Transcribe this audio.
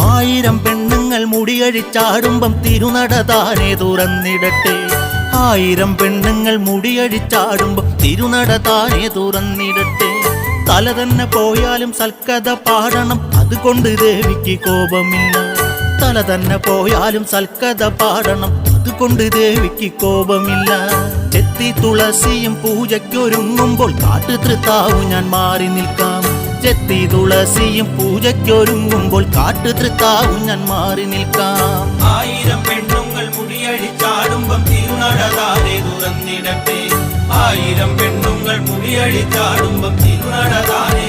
ആയിരം പെണ്ണുങ്ങൾ മുടിയഴിച്ചാടുമ്പം തിരുനട താനെ തുറന്നിടട്ടെ. ആയിരം പെണ്ണുങ്ങൾ മുടിയഴിച്ചാടുമ്പം തിരുനട താനെ തുറന്നിടട്ടെ. തല തന്നെ പോയാലും സൽക്കഥ പാടണം, അതുകൊണ്ട് ദേവിക്ക് കോപമില്ല. തല തന്നെ പോയാലും സൽക്കഥ പാടണം, അതുകൊണ്ട് ദേവിക്ക് കോപമില്ല. ചെത്തി തുളസിയും പൂജയ്ക്കൊരുങ്ങുമ്പോൾ കാട്ടുതൃത്താവു ഞാൻ മാറി നിൽക്കാം. ചെത്തി തുളസിയും പൂജയ്ക്കൊരുങ്ങുമ്പോൾ കാട്ടുതൃത്താവു ഞാൻ മാറി നിൽക്കാം. ആയിരം പെണ്ണുങ്ങൾ മുടിയഴിച്ചാടുമ്പം തിരുനട താനെ തുറന്നിടട്ടെ. ആയിരം പെണ്ണുങ്ങൾ മുടിയഴിച്ചാടുമ്പം തിരുനട താനെ